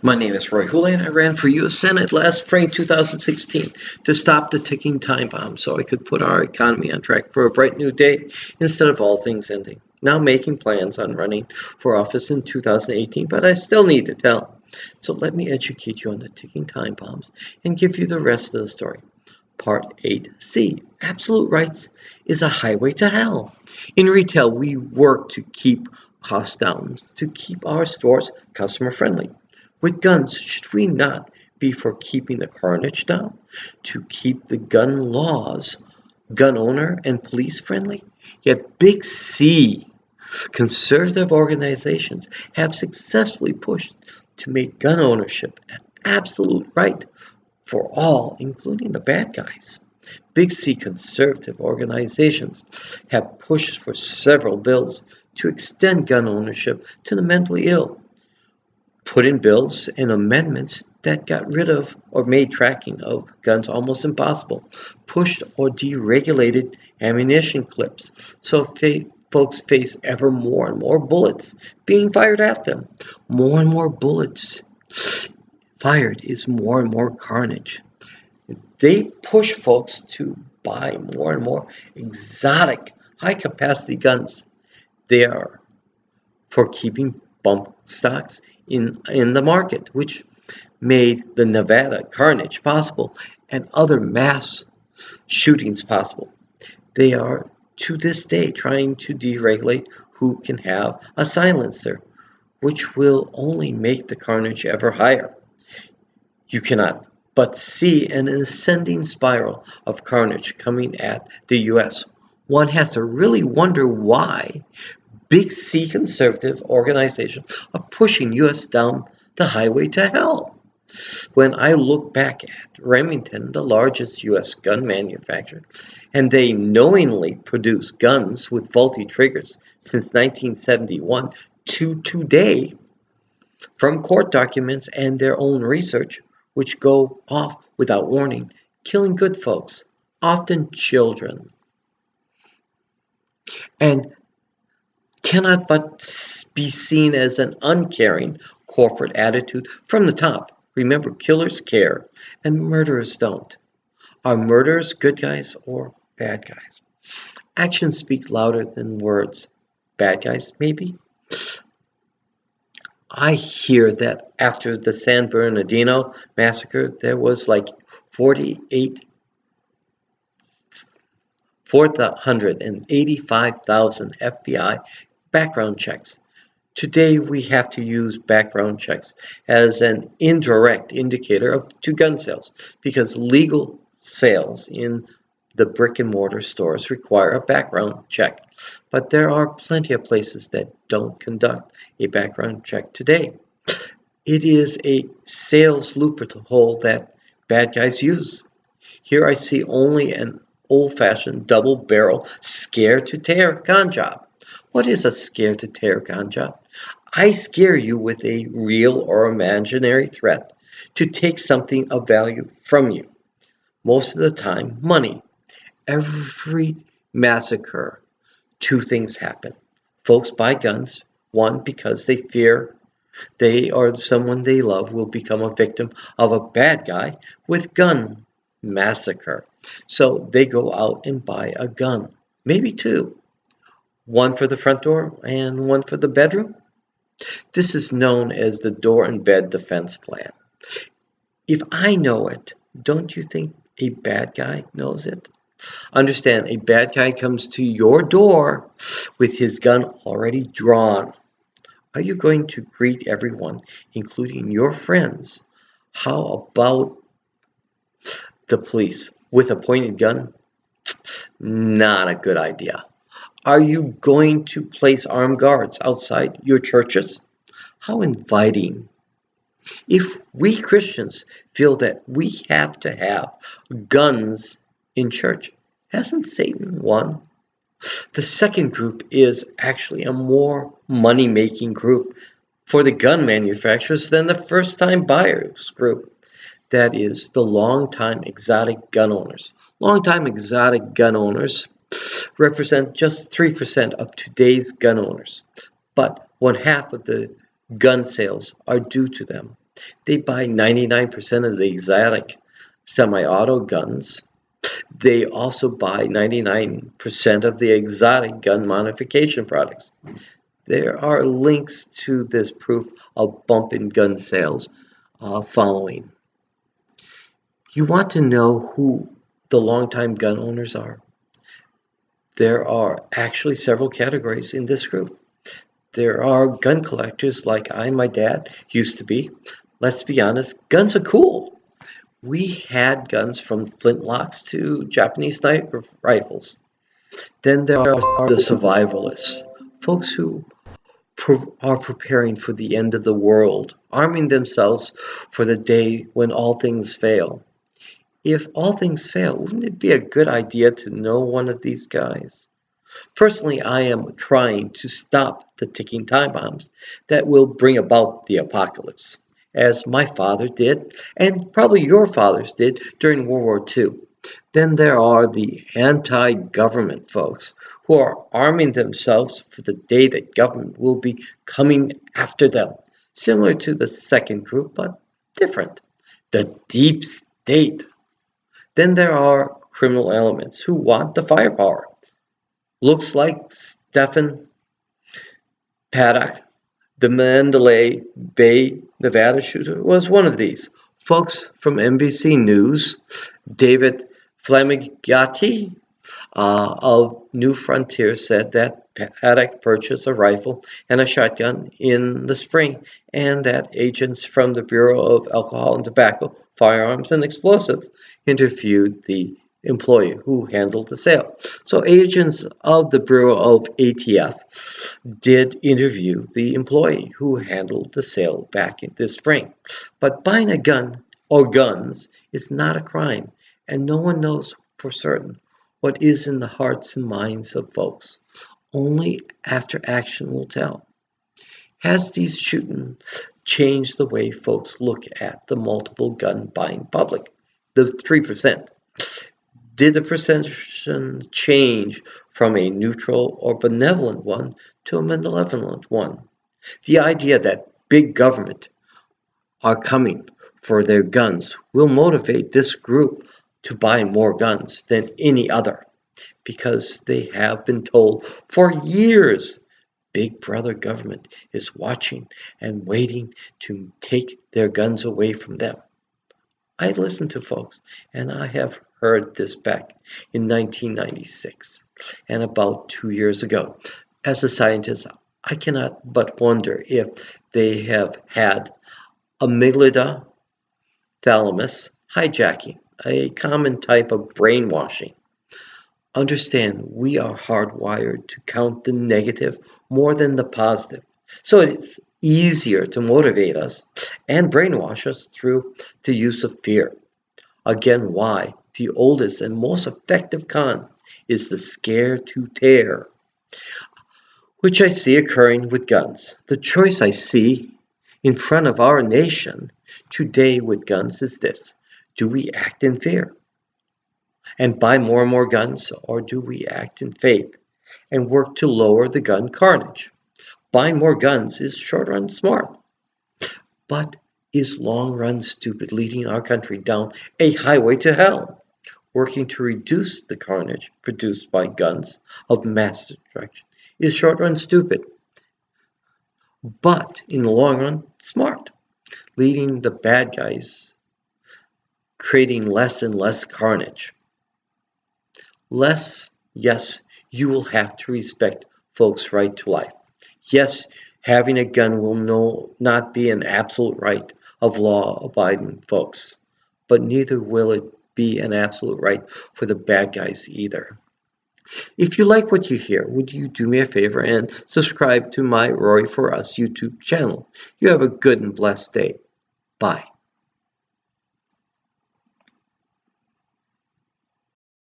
My name is Rory Houlihan. I ran for U.S. Senate last spring 2016 to stop the ticking time bomb so I could put our economy on track for a bright new day instead of all things ending. Now making plans on running for office in 2018, but I still need to tell. So let me educate you on the ticking time bombs and give you the rest of the story. Part 8C, absolute rights is a highway to hell. In retail, we work to keep costs down, to keep our stores customer friendly. With guns, should we not be for keeping the carnage down? To keep the gun laws gun owner and police friendly? Yet Big C conservative organizations have successfully pushed to make gun ownership an absolute right for all, including the bad guys. Big C conservative organizations have pushed for several bills to extend gun ownership to the mentally ill, put in bills and amendments that got rid of or made tracking of guns almost impossible, pushed or deregulated ammunition clips so folks face ever more and more bullets being fired at them. More and more bullets fired is more and more carnage. They push folks to buy more and more exotic, high capacity guns. They are for keeping bump stocks in the market, which made the Nevada carnage possible and other mass shootings possible. They are to this day trying to deregulate who can have a silencer, which will only make the carnage ever higher. You cannot but see an ascending spiral of carnage coming at the US. One has to really wonder why Big C conservative organizations are pushing US down the highway to hell. When I look back at Remington, the largest US gun manufacturer, and they knowingly produce guns with faulty triggers since 1971 to today, from court documents and their own research, which go off without warning, killing good folks, often children, and cannot but be seen as an uncaring corporate attitude from the top. Remember, killers care and murderers don't. Are murderers good guys or bad guys? Actions speak louder than words. Bad guys, maybe? I hear that after the San Bernardino massacre, there was like 485,000 FBI background checks. Today, we have to use background checks as an indirect indicator to gun sales because legal sales in the brick and mortar stores require a background check. But there are plenty of places that don't conduct a background check today. It is a sales loophole that bad guys use. Here I see only an old-fashioned double-barrel scare-to-tear gun job. What is a scare-to-tear gun job? I scare you with a real or imaginary threat to take something of value from you. Most of the time, money. Every massacre, two things happen. Folks buy guns, one, because they fear they or someone they love will become a victim of a bad guy with gun massacre. So they go out and buy a gun, maybe two, one for the front door and one for the bedroom. This is known as the door and bed defense plan. If I know it, don't you think a bad guy knows it? Understand, a bad guy comes to your door with his gun already drawn. Are you going to greet everyone, including your friends? How about the police with a pointed gun? Not a good idea. Are you going to place armed guards outside your churches? How inviting. If we Christians feel that we have to have guns in church, hasn't Satan won? The second group is actually a more money-making group for the gun manufacturers than the first-time buyers group. That is the long-time exotic gun owners. Long-time exotic gun owners represent just 3% of today's gun owners, but one half of the gun sales are due to them. They buy 99% of the exotic semi-auto guns. They also buy 99% of the exotic gun modification products. There are links to this proof of bump in gun sales following. You want to know who the longtime gun owners are? There are actually several categories in this group. There are gun collectors like I and my dad used to be. Let's be honest, guns are cool. We had guns from flintlocks to Japanese sniper rifles. Then there are the survivalists, folks who are preparing for the end of the world, arming themselves for the day when all things fail. If all things fail, wouldn't it be a good idea to know one of these guys? Personally, I am trying to stop the ticking time bombs that will bring about the apocalypse, as my father did, and probably your fathers did during World War II. Then there are the anti government folks who are arming themselves for the day that government will be coming after them, similar to the second group, but different. The deep state. Then there are criminal elements who want the firepower. Looks like Stephen Paddock, the Mandalay Bay, Nevada shooter, was one of these. Folks from NBC News, David Flamigati of New Frontier said that Paddock purchased a rifle and a shotgun in the spring, and that agents from the Bureau of Alcohol and Tobacco, Firearms and Explosives interviewed the employee who handled the sale. So agents of the Bureau of ATF did interview the employee who handled the sale back in this spring. But buying a gun or guns is not a crime, and no one knows for certain what is in the hearts and minds of folks. Only after action will tell. Has these shootings changed the way folks look at the multiple gun buying public? The 3%. Did the perception change from a neutral or benevolent one to a malevolent one? The idea that big government are coming for their guns will motivate this group to buy more guns than any other, because they have been told for years Big Brother government is watching and waiting to take their guns away from them. I listen to folks, and I have heard this back in 1996 and about 2 years ago. As a scientist, I cannot but wonder if they have had amygdala thalamus hijacking, a common type of brainwashing. Understand, we are hardwired to count the negative more than the positive. So it's easier to motivate us and brainwash us through the use of fear. Again, why? The oldest and most effective con is the scare to tear, which I see occurring with guns. The choice I see in front of our nation today with guns is this: do we act in fear and buy more and more guns, or do we act in faith and work to lower the gun carnage? Buying more guns is short run smart, but is long run stupid, leading our country down a highway to hell. Working to reduce the carnage produced by guns of mass destruction is short run stupid, but in the long run smart, leading the bad guys, creating less and less carnage. Less, yes, you will have to respect folks' right to life. Yes, having a gun will not be an absolute right of law-abiding folks, but neither will it be an absolute right for the bad guys either. If you like what you hear, would you do me a favor and subscribe to my Rory for Us YouTube channel? You have a good and blessed day. Bye.